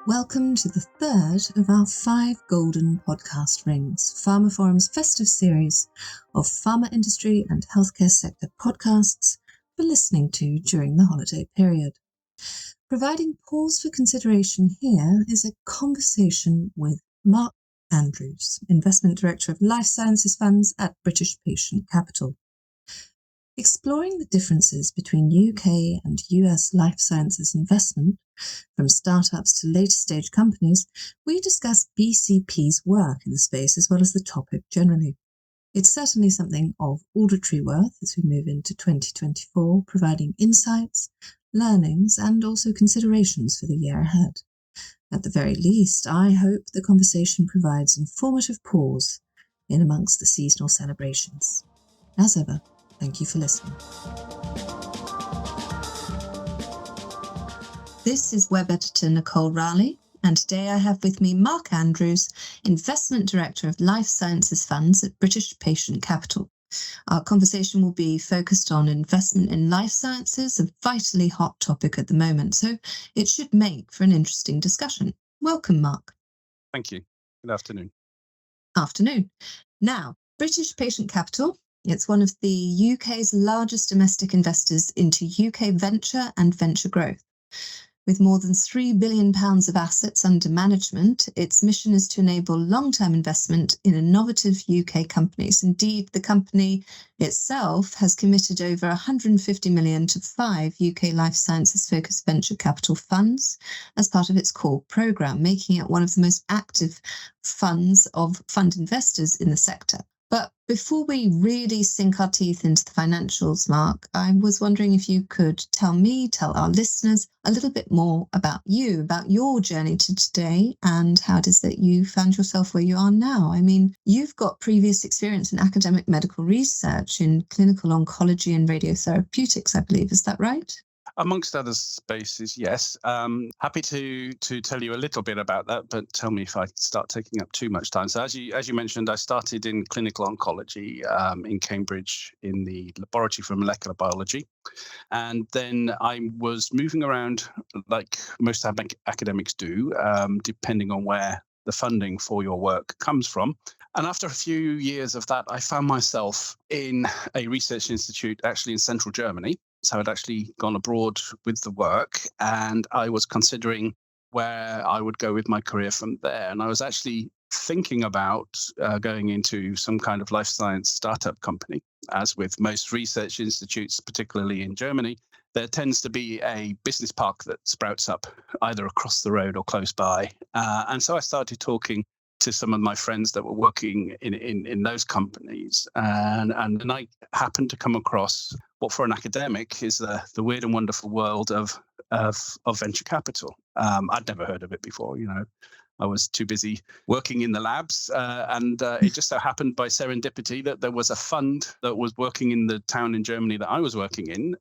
Welcome to the third of our 5 golden podcast rings, pharmaphorum's festive series of pharma industry and healthcare sector podcasts for listening to during the holiday period. Providing pause for consideration here is a conversation with Mark Andrews, Investment Director of Life Sciences Funds at British Patient Capital. Exploring the differences between UK and US life sciences investment, from startups to later stage companies, we discuss BCP's work in the space as well as the topic generally. It's certainly something of auditory worth as we move into 2024, providing insights, learnings, and also considerations for the year ahead. At the very least, I hope the conversation provides informative pause in amongst the seasonal celebrations. As ever, thank you for listening. This is web editor Nicole Raleigh, and today I have with me Mark Andrews, Investment Director of Life Sciences Funds at British Patient Capital. Our conversation will be focused on investment in life sciences, a vitally hot topic at the moment, so it should make for an interesting discussion. Welcome, Mark. Thank you. Good afternoon. Afternoon. Now, British Patient Capital, it's one of the UK's largest domestic investors into UK venture and venture growth. With more than £3 billion of assets under management, its mission is to enable long-term investment in innovative UK companies. Indeed, the company itself has committed over £150 million to 5 UK life sciences-focused venture capital funds as part of its core programme, making it one of the most active funds of fund investors in the sector. But before we really sink our teeth into the financials, Mark, I was wondering if you could tell our listeners a little bit more about you, about your journey to today, and how it is that you found yourself where you are now. I mean, you've got previous experience in academic medical research in clinical oncology and radiotherapeutics, I believe. Is that right? Amongst other spaces, yes. Happy to tell you a little bit about that, but tell me if I start taking up too much time. So as you mentioned, I started in clinical oncology in Cambridge in the laboratory for molecular biology. And then I was moving around like most academics do, depending on where the funding for your work comes from. And after a few years of that, I found myself in a research institute actually in central Germany. So I'd actually gone abroad with the work, and I was considering where I would go with my career from there. And I was actually thinking about going into some kind of life science startup company. As with most research institutes, particularly in Germany, there tends to be a business park that sprouts up either across the road or close by. And so I started talking to some of my friends that were working in those companies. And then I happened to come across what for an academic is the weird and wonderful world of venture capital. I'd never heard of it before, I was too busy working in the labs. And it just so happened by serendipity that there was a fund that was working in the town in Germany that I was working in,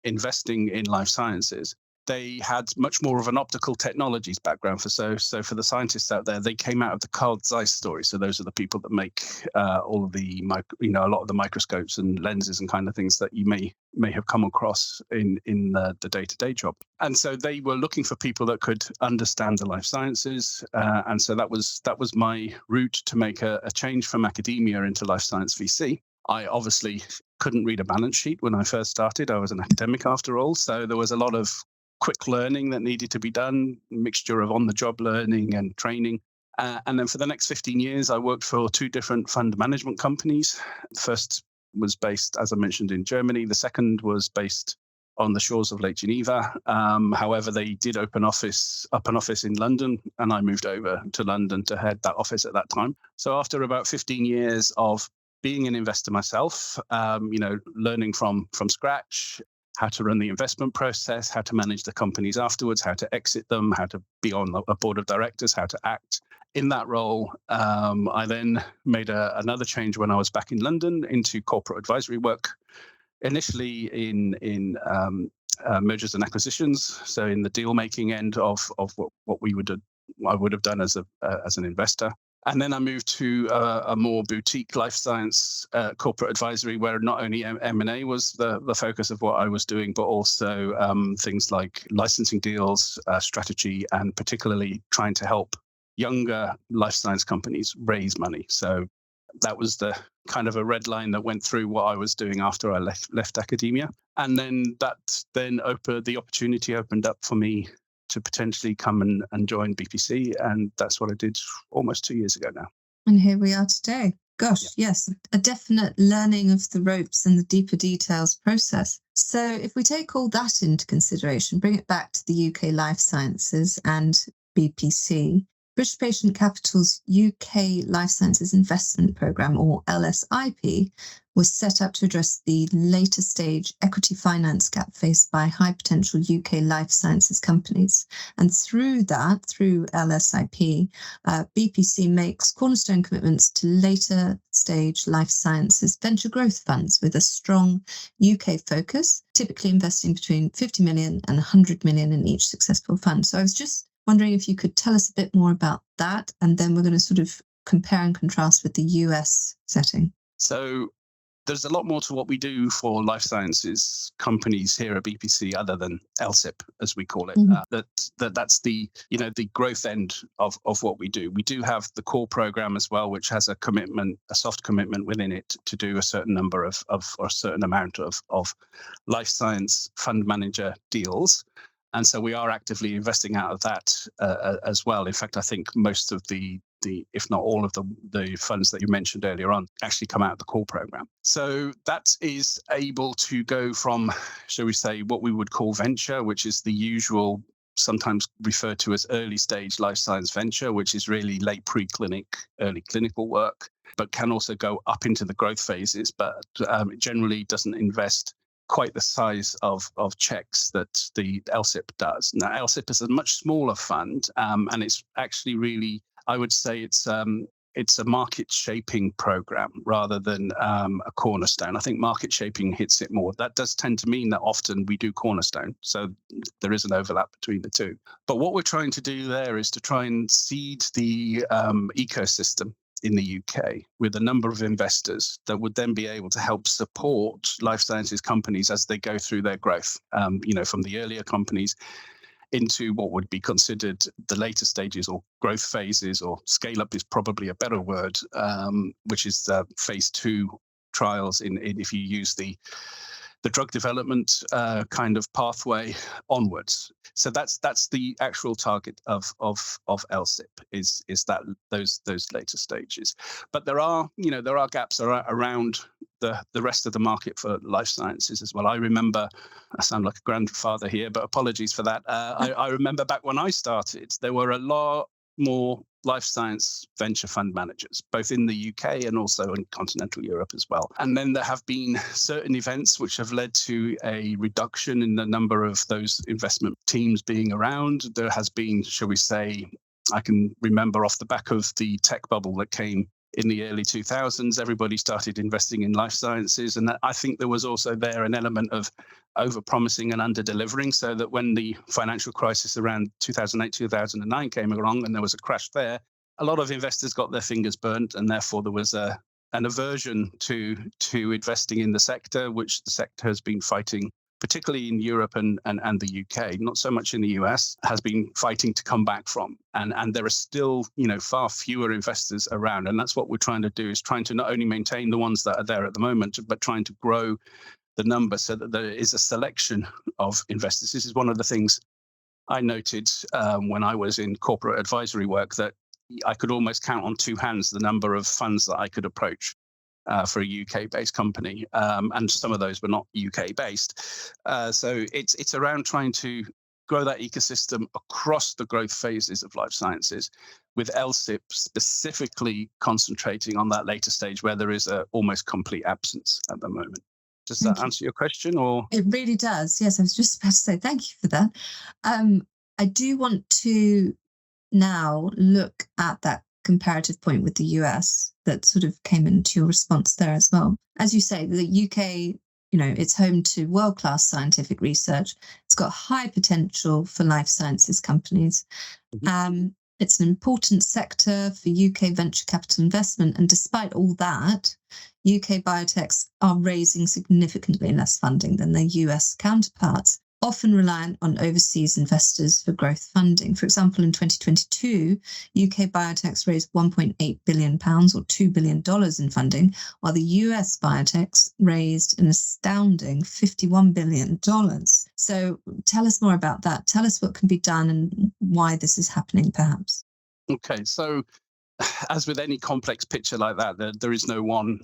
investing in life sciences. They had much more of an optical technologies background. So for the scientists out there, they came out of the Carl Zeiss story. So those are the people that make all of the, a lot of the microscopes and lenses and kind of things that you may have come across in the day-to-day job. And so they were looking for people that could understand the life sciences. And so that was my route to make a change from academia into life science VC. I obviously couldn't read a balance sheet when I first started. I was an academic after all. So there was a lot of quick learning that needed to be done, a mixture of on-the-job learning and training. And then for the next 15 years, I worked for 2 different fund management companies. The first was based, as I mentioned, in Germany. The second was based on the shores of Lake Geneva. However, they did up an office in London, and I moved over to London to head that office at that time. So after about 15 years of being an investor myself, learning from scratch, how to run the investment process, how to manage the companies afterwards, how to exit them, how to be on a board of directors, how to act in that role. I then made another change when I was back in London into corporate advisory work, initially in mergers and acquisitions, so in the deal making end of what I would have done as an investor. And then I moved to a more boutique life science corporate advisory, where not only M&A was the focus of what I was doing, but also things like licensing deals, strategy, and particularly trying to help younger life science companies raise money. So that was the kind of a red line that went through what I was doing after I left academia. And then the opportunity opened up for me to potentially come and join BPC. And that's what I did almost 2 years ago now. And here we are today. Gosh, Yeah. yes, a definite learning of the ropes and the deeper details process. So if we take all that into consideration, bring it back to the UK Life Sciences and BPC, British Patient Capital's UK Life Sciences Investment Programme, or LSIP, was set up to address the later stage equity finance gap faced by high potential UK life sciences companies. And through LSIP, BPC makes cornerstone commitments to later stage life sciences venture growth funds with a strong UK focus, typically investing between 50 million and 100 million in each successful fund. So I was just wondering if you could tell us a bit more about that, and then we're going to sort of compare and contrast with the US setting. So there's a lot more to what we do for life sciences companies here at BPC, other than LSIP, as we call it. That's the growth end of what we do. We do have the core program as well, which has a soft commitment within it to do a certain number of or a certain amount of life science fund manager deals. And so we are actively investing out of that as well. In fact, I think most of the if not all of the funds that you mentioned earlier on actually come out of the core program. So that is able to go from, shall we say, what we would call venture, which is the usual, sometimes referred to as early stage life science venture, which is really late preclinic, early clinical work, but can also go up into the growth phases, but it generally doesn't invest quite the size of checks that the LSIP does. Now, LSIP is a much smaller fund, and it's actually really, I would say it's a market shaping program rather than a cornerstone. I think market shaping hits it more. That does tend to mean that often we do cornerstone. So there is an overlap between the two. But what we're trying to do there is to try and seed the ecosystem in the UK with a number of investors that would then be able to help support life sciences companies as they go through their growth, from the earlier companies into what would be considered the later stages or growth phases, or scale up is probably a better word, which is phase 2 trials if you use the drug development kind of pathway onwards. So that's the actual target of LSIP is that those later stages. But there are gaps around the rest of the market for life sciences as well. I remember, I sound like a grandfather here, but apologies for that. I remember back when I started, there were a lot more life science venture fund managers, both in the UK and also in continental Europe as well. And then there have been certain events which have led to a reduction in the number of those investment teams being around. There has been, shall we say, I can remember off the back of the tech bubble that came in the early 2000s, everybody started investing in life sciences. And I think there was also there an element of over-promising and under-delivering, so that when the financial crisis around 2008, 2009 came along and there was a crash there, a lot of investors got their fingers burnt, and therefore there was an aversion to investing in the sector, which the sector has been fighting, particularly in Europe and the UK, not so much in the US, has been fighting to come back from. And there are still, far fewer investors around. And that's what we're trying to do, is trying to not only maintain the ones that are there at the moment, but trying to grow the number so that there is a selection of investors. This is one of the things I noted when I was in corporate advisory work, that I could almost count on two hands the number of funds that I could approach for a UK-based company, and some of those were not UK-based. So it's around trying to grow that ecosystem across the growth phases of life sciences, with LSIP specifically concentrating on that later stage where there is a almost complete absence at the moment. Does that answer your question? Or it really does. Yes, I was just about to say thank you for that. I do want to now look at that comparative point with the US that sort of came into your response there as well. As you say, the UK, it's home to world-class scientific research. It's got high potential for life sciences companies. It's an important sector for UK venture capital investment. And despite all that, UK biotechs are raising significantly less funding than their US counterparts, often reliant on overseas investors for growth funding. For example, in 2022, UK biotechs raised £1.8 billion or $2 billion in funding, while the US biotechs raised an astounding $51 billion. So tell us more about that. Tell us what can be done and why this is happening, perhaps. Okay, so as with any complex picture like that, there is no one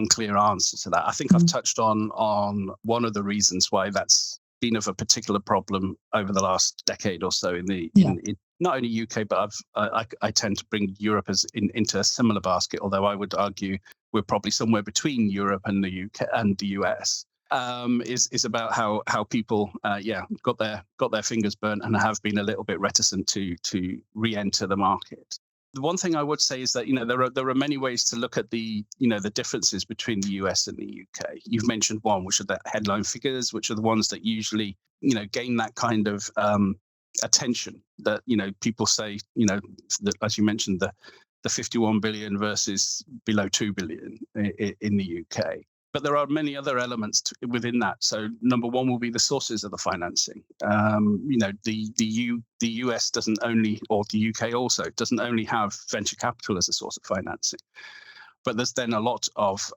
clear answer to that. I think I've touched on one of the reasons why that's been of a particular problem over the last decade or so in not only UK, but I tend to bring Europe into a similar basket. Although I would argue we're probably somewhere between Europe and the UK and the US. Is about how people got their fingers burnt and have been a little bit reticent to re-enter the market. The one thing I would say is that there are many ways to look at the differences between the US and the UK. You've mentioned one, which are the headline figures, which are the ones that usually gain that kind of attention. That people say that, as you mentioned, the 51 billion versus below 2 billion in the UK. But there are many other elements within that. So number one will be the sources of the financing. The US doesn't only, or the UK also, doesn't only have venture capital as a source of financing. But there's then a lot of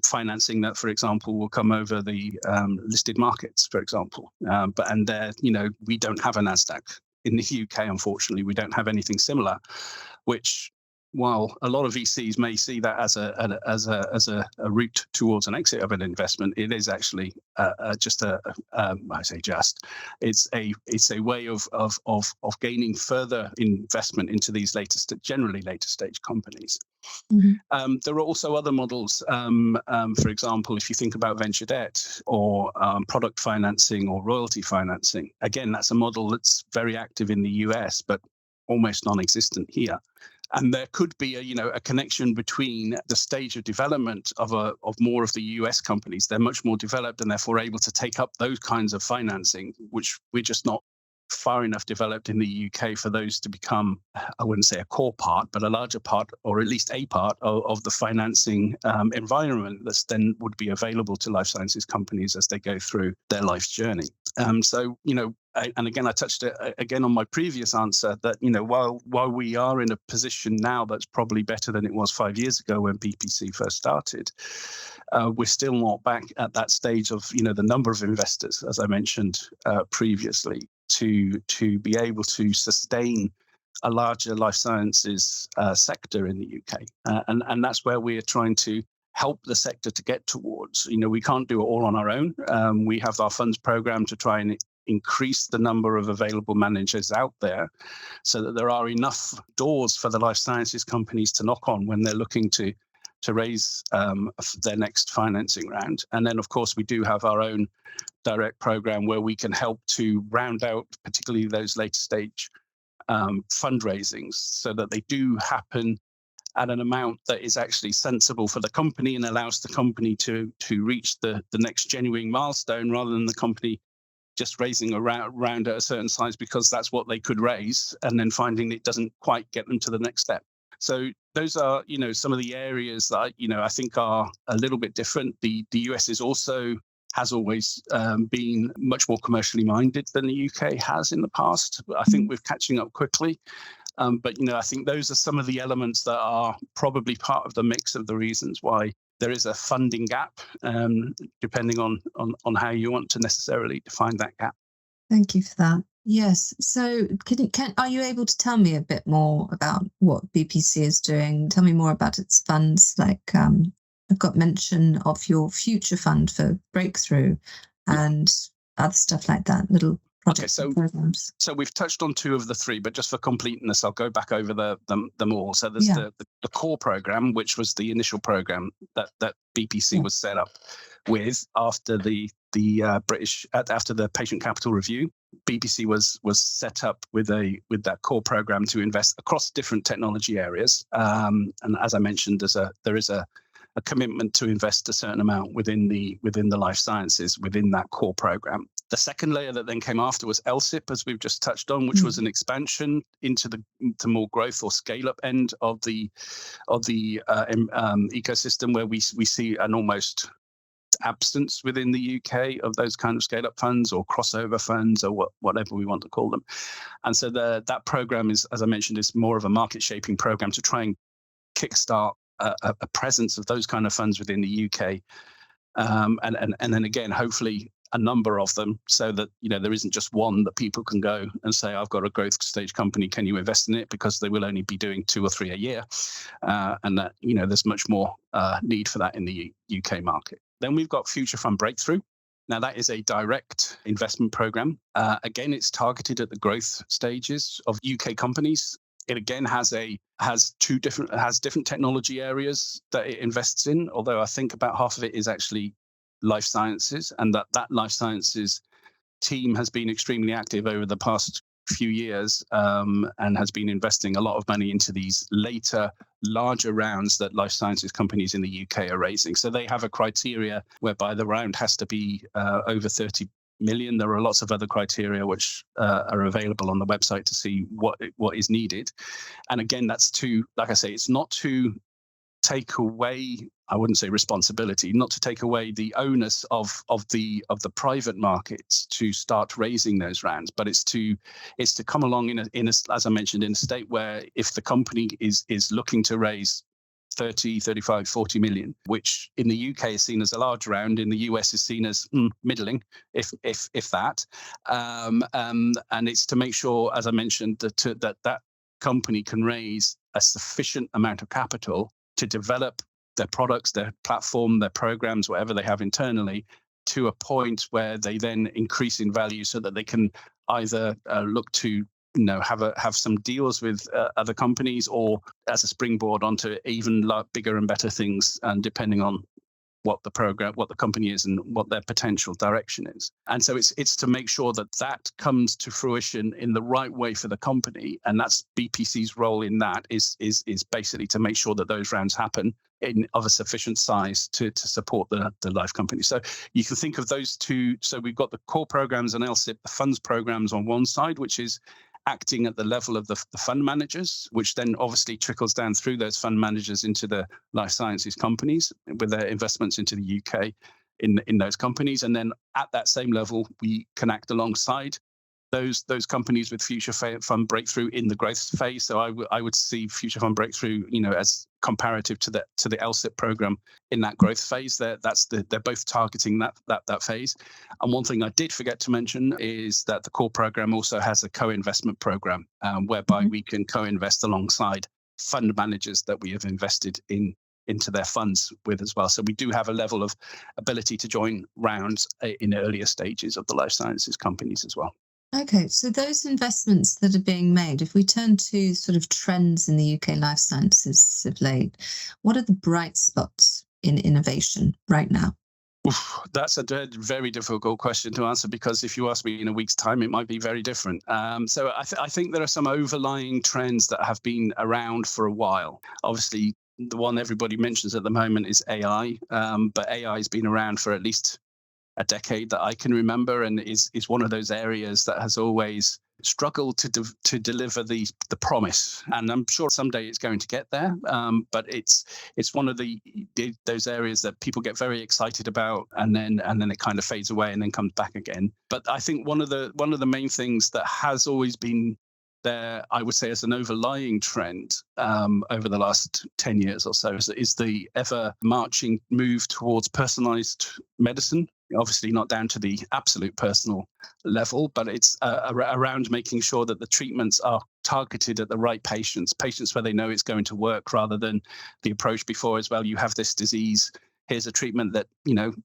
financing that, for example, will come over the listed markets, for example. And there, we don't have a NASDAQ in the UK, unfortunately. We don't have anything similar, which, while a lot of VCs may see that as a route towards an exit of an investment, it is actually it's a way of gaining further investment into these generally later stage companies. Mm-hmm. There are also other models. For example, if you think about venture debt or product financing or royalty financing, again, that's a model that's very active in the US, but almost non-existent here. And there could be a connection between the stage of development of more of the US companies. They're much more developed and therefore able to take up those kinds of financing, which we're just not far enough developed in the UK for those to become, I wouldn't say a core part, but a larger part, or at least a part of the financing environment that's then would be available to life sciences companies as they go through their life's journey. And again, I touched it again on my previous answer that, while we are in a position now that's probably better than it was 5 years ago when BPC first started, we're still not back at that stage of, the number of investors, as I mentioned previously, to be able to sustain a larger life sciences sector in the UK. And that's where we are trying to help the sector to get towards. We can't do it all on our own. We have our funds program to try and increase the number of available managers out there so that there are enough doors for the life sciences companies to knock on when they're looking to raise their next financing round. And then, of course, we do have our own direct program where we can help to round out particularly those later stage fundraisings so that they do happen at an amount that is actually sensible for the company and allows the company to reach the next genuine milestone, rather than the company just raising around at a certain size because that's what they could raise and then finding it doesn't quite get them to the next step. So those are, some of the areas that, I think are a little bit different. The US has always been much more commercially minded than the UK has in the past. I think we're catching up quickly. But I think those are some of the elements that are probably part of the mix of the reasons why there is a funding gap, depending on how you want to necessarily define that gap. Thank you for that. Yes. So are you able to tell me a bit more about what BPC is doing? Tell me more about its funds. Like I've got mention of your future fund for breakthrough and other stuff like that, little projects and programs. So we've touched on two of the three, but just for completeness, I'll go back over them all. So there's the core program, which was the initial program that BPC was set up with after the patient capital review. BPC was set up with that core program to invest across different technology areas. And as I mentioned, there is a commitment to invest a certain amount within the life sciences within that core program. The second layer that then came after was LSIP, as we've just touched on, which was an expansion into the more growth or scale-up end of the ecosystem, where we see an almost absence within the UK of those kind of scale-up funds or crossover funds or whatever we want to call them. And so that program is, as I mentioned, is more of a market-shaping program to try and kickstart a presence of those kind of funds within the UK, and then again, hopefully a number of them, so that there isn't just one that people can go and say, I've got a growth stage company, can you invest in it? Because they will only be doing 2 or 3 a year, and that there's much more need for that in the UK market. Then we've got Future Fund Breakthrough. Now that is a direct investment program. Again, it's targeted at the growth stages of UK companies. It again has different technology areas that it invests in, although I think about half of it is actually life sciences, and that life sciences team has been extremely active over the past few years, and has been investing a lot of money into these later, larger rounds that life sciences companies in the UK are raising. So they have a criteria whereby the round has to be over 30 million. There are lots of other criteria which are available on the website to see what is needed. And again, that's to, like I say, it's not to take away, I wouldn't say responsibility, not to take away the onus of the private markets to start raising those rounds, but it's to come along in a as I mentioned, in a state where if the company is looking to raise 30, 35, 40 million, which in the UK is seen as a large round, in the US is seen as middling, if that, and it's to make sure, as I mentioned, that company can raise a sufficient amount of capital to develop their products, their platform, their programs, whatever they have internally, to a point where they then increase in value, so that they can either look to have some deals with other companies, or as a springboard onto even bigger and better things, and depending on what the company is and what their potential direction is. And so it's to make sure that comes to fruition in the right way for the company. And that's BPC's role in that is basically to make sure that those rounds happen of a sufficient size to support the life company. So you can think of those two. So we've got the core programs and LSIP, the funds programs on one side, which is acting at the level of the fund managers, which then obviously trickles down through those fund managers into the life sciences companies with their investments into the UK in those companies. And then at that same level, we can act alongside those companies with Future Fund Breakthrough in the growth phase. So I would see Future Fund Breakthrough, as comparative to the LSIP program in that growth phase. They're both targeting that phase. And one thing I did forget to mention is that the core program also has a co-investment program, whereby we can co-invest alongside fund managers that we have invested into their funds with as well. So we do have a level of ability to join rounds in earlier stages of the life sciences companies as well. Okay, so those investments that are being made, if we turn to sort of trends in the UK life sciences of late, what are the bright spots in innovation right now? That's a very difficult question to answer, because if you ask me in a week's time, it might be very different. So I think there are some overlying trends that have been around for a while. Obviously, the one everybody mentions at the moment is AI, but AI has been around for at least a decade that I can remember, and is one of those areas that has always struggled to deliver the promise. And I'm sure someday it's going to get there, but it's one of those areas that people get very excited about, and then it kind of fades away and then comes back again. But I think one of the main things that has always been there, I would say, as an overlying trend over the last 10 years or so, is the ever marching move towards personalized medicine. Obviously not down to the absolute personal level, but it's around making sure that the treatments are targeted at the right patients where they know it's going to work, rather than the approach before as well. You have this disease, here's a treatment that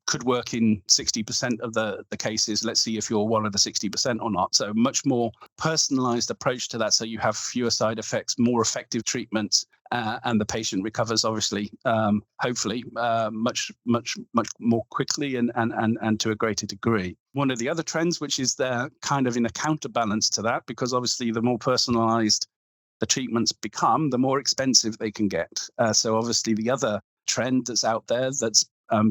could work in 60% of the cases. Let's see if you're one of the 60% or not. So much more personalized approach to that, so you have fewer side effects, more effective treatments, and the patient recovers, obviously, hopefully, much more quickly and to a greater degree. One of the other trends, which is there kind of in a counterbalance to that, because obviously the more personalized the treatments become, the more expensive they can get. So obviously the other trend that's out there that's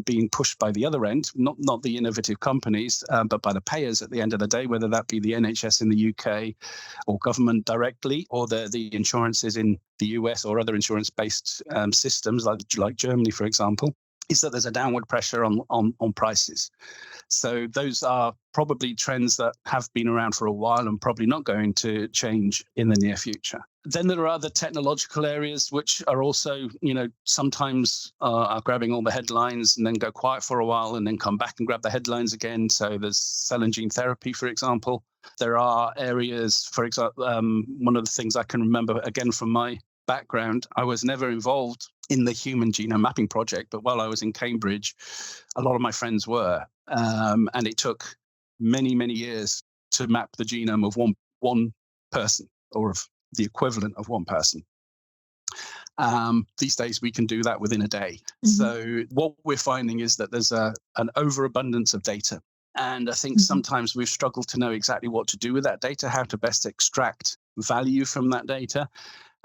being pushed by the other end, not the innovative companies, but by the payers at the end of the day, whether that be the NHS in the UK or government directly, or the insurances in the US or other insurance-based systems like Germany, for example, is that there's a downward pressure on prices. So those are probably trends that have been around for a while and probably not going to change in the near future. Then there are other technological areas which are also, sometimes are grabbing all the headlines and then go quiet for a while and then come back and grab the headlines again. So there's cell and gene therapy, for example. There are areas, for example, one of the things I can remember, again, from my background, I was never involved in the Human Genome Mapping Project, but while I was in Cambridge, a lot of my friends were. And it took many, many years to map the genome of one person, or of the equivalent of one person. These days, we can do that within a day. Mm-hmm. So what we're finding is that there's an overabundance of data. And I think sometimes we've struggled to know exactly what to do with that data, how to best extract value from that data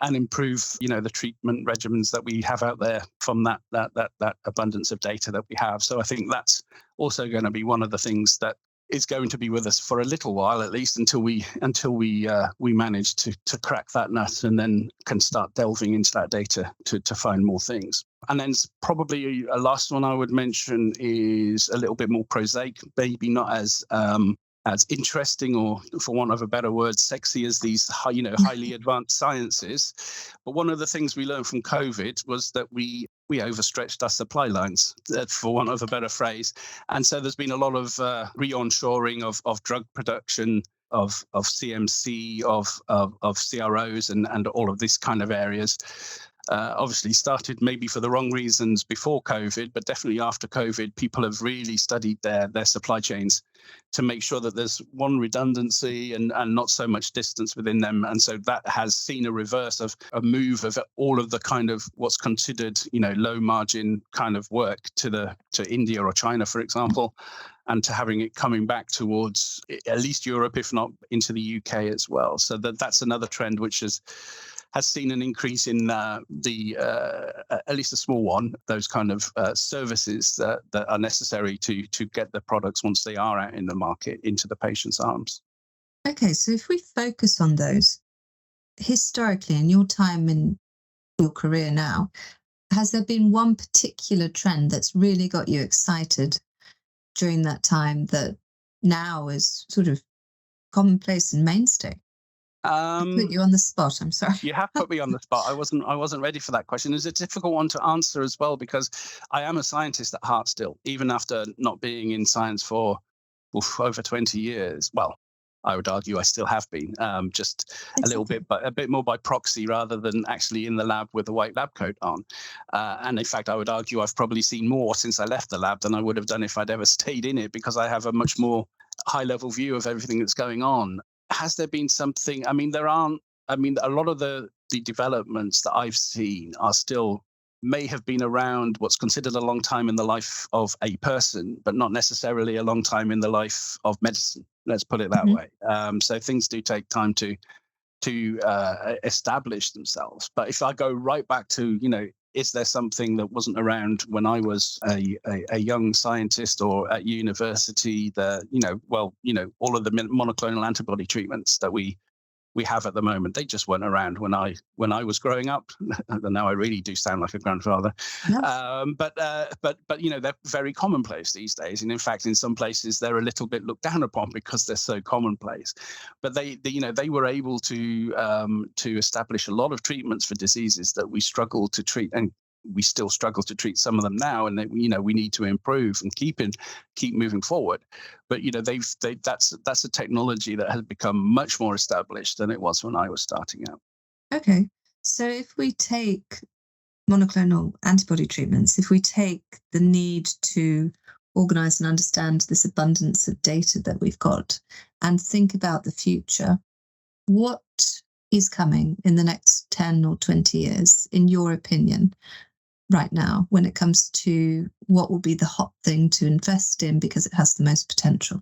and improve, the treatment regimens that we have out there from that abundance of data that we have. So I think that's also going to be one of the things that is going to be with us for a little while, at least until we manage to crack that nut and then can start delving into that data to find more things. And then probably a last one I would mention is a little bit more prosaic, maybe not as interesting, or for want of a better word, sexy as these highly advanced sciences. But one of the things we learned from COVID was that we overstretched our supply lines, for want of a better phrase. And so there's been a lot of re-onshoring of drug production, of CMC, of CROs and all of these kind of areas. Obviously started maybe for the wrong reasons before COVID, but definitely after COVID, people have really studied their supply chains to make sure that there's one redundancy and not so much distance within them. And so that has seen a reverse of a move of all of the kind of what's considered, low margin kind of work to India or China, for example, and to having it coming back towards at least Europe, if not into the UK as well. So that's another trend which has seen an increase in at least a small one, those kind of services that are necessary to get the products once they are out in the market into the patient's arms. Okay, so if we focus on those, historically, in your time in your career now, has there been one particular trend that's really got you excited during that time that now is sort of commonplace and mainstay? I put you on the spot. I'm sorry. You have put me on the spot. I wasn't ready for that question. It's a difficult one to answer as well, because I am a scientist at heart still, even after not being in science for over 20 years. Well, I would argue I still have been, just a little bit, but a bit more by proxy rather than actually in the lab with a white lab coat on. And in fact, I would argue I've probably seen more since I left the lab than I would have done if I'd ever stayed in it, because I have a much more high-level view of everything that's going on. Has there been something? I mean, a lot of the developments that I've seen are still may have been around what's considered a long time in the life of a person, but not necessarily a long time in the life of medicine. Let's put it that way. So things do take time to establish themselves. But if I go right back to, is there something that wasn't around when I was a young scientist or at university that, all of the monoclonal antibody treatments that we have at the moment, they just weren't around when I was growing up. And now I really do sound like a grandfather. Yes. But they're very commonplace these days. And in fact, in some places they're a little bit looked down upon because they're so commonplace. But they were able to establish a lot of treatments for diseases that we struggle to treat, and we still struggle to treat some of them now, and we need to improve and keep moving forward. But that's a technology that has become much more established than it was when I was starting out. Okay, so if we take monoclonal antibody treatments, if we take the need to organize and understand this abundance of data that we've got and think about the future, what is coming in the next 10 or 20 years, in your opinion, right now, when it comes to what will be the hot thing to invest in because it has the most potential?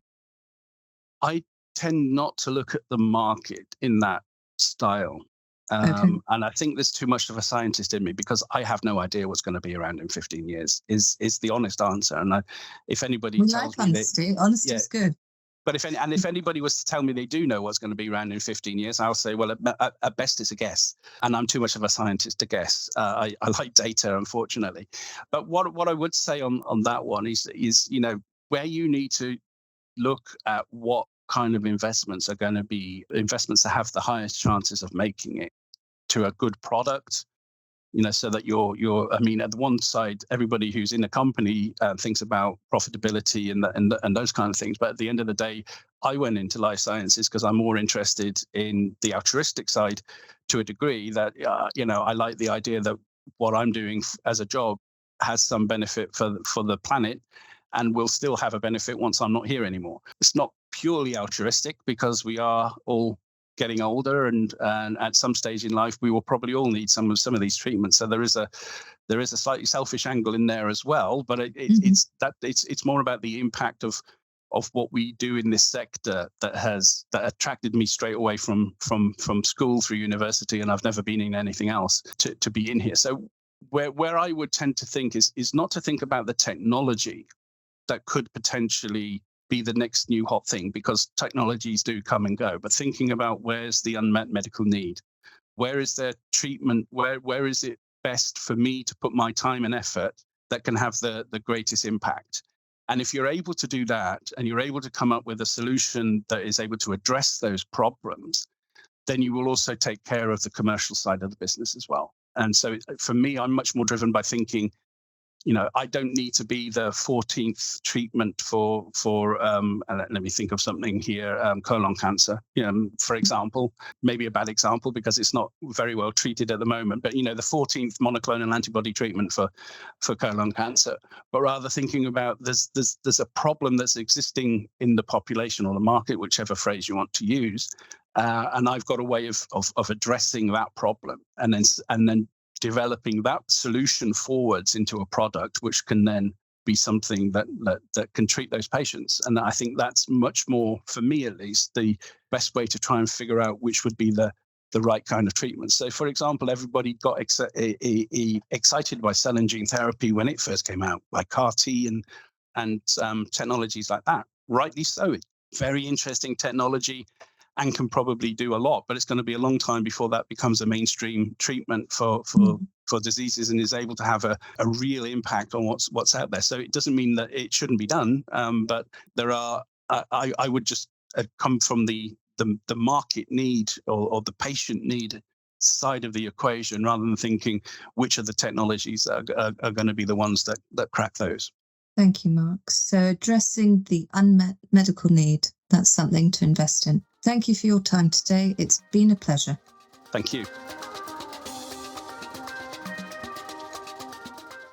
I tend not to look at the market in that style. Okay. And I think there's too much of a scientist in me because I have no idea what's going to be around in 15 years is the honest answer. And if anybody We tells like me that, honesty. Honesty yeah, is good. but if anybody was to tell me they do know what's going to be around in 15 years, I'll say, well, at best it's a guess. And I'm too much of a scientist to guess. I like data, unfortunately. But what I would say on that one is, where you need to look at what kind of investments are going to be investments that have the highest chances of making it to a good product, so that I mean, at the one side, everybody who's in a company thinks about profitability and those kind of things. But at the end of the day, I went into life sciences because I'm more interested in the altruistic side to a degree that, I like the idea that what I'm doing as a job has some benefit for the planet and will still have a benefit once I'm not here anymore. It's not purely altruistic because we are all getting older, and at some stage in life we will probably all need some of these treatments. So there is a slightly selfish angle in there as well, but it's more about the impact of what we do in this sector that attracted me straight away from school through university, and I've never been in anything else to be in here. So where I would tend to think is not to think about the technology that could potentially be the next new hot thing, because technologies do come and go, but thinking about where's the unmet medical need, where is there treatment, where is it best for me to put my time and effort that can have the greatest impact. And if you're able to do that and you're able to come up with a solution that is able to address those problems, then you will also take care of the commercial side of the business as well. And so for me, I'm much more driven by thinking, I don't need to be the 14th treatment for let me think of something here, colon cancer, for example, maybe a bad example because it's not very well treated at the moment, but, the 14th monoclonal antibody treatment for colon cancer, but rather thinking about there's a problem that's existing in the population or the market, whichever phrase you want to use. And I've got a way of addressing that problem and then developing that solution forwards into a product which can then be something that can treat those patients. And I think that's much more, for me at least, the best way to try and figure out which would be the right kind of treatment. So, for example, everybody got excited by cell and gene therapy when it first came out, like CAR T and technologies like that. Rightly so. It's very interesting technology and can probably do a lot, but it's going to be a long time before that becomes a mainstream treatment for diseases and is able to have a real impact on what's out there. So it doesn't mean that it shouldn't be done, but there are. I would just come from the market need or the patient need side of the equation, rather than thinking which of the technologies are going to be the ones that crack those. Thank you, Mark. So addressing the unmet medical need, that's something to invest in. Thank you for your time today. It's been a pleasure. Thank you.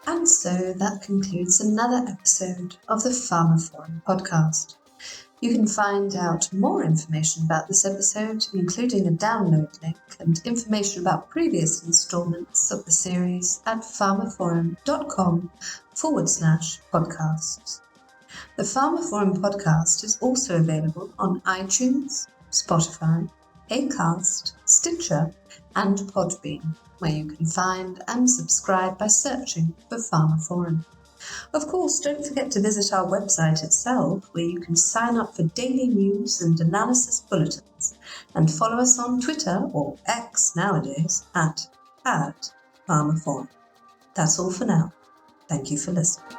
And so that concludes another episode of the pharmaphorum podcast. You can find out more information about this episode, including a download link and information about previous installments of the series at pharmaphorum.com/podcasts. The pharmaphorum podcast is also available on iTunes, Spotify, Acast, Stitcher, and Podbean, where you can find and subscribe by searching for pharmaphorum. Of course, don't forget to visit our website itself, where you can sign up for daily news and analysis bulletins, and follow us on Twitter, or X nowadays, at pharmaphorum. That's all for now. Thank you for listening.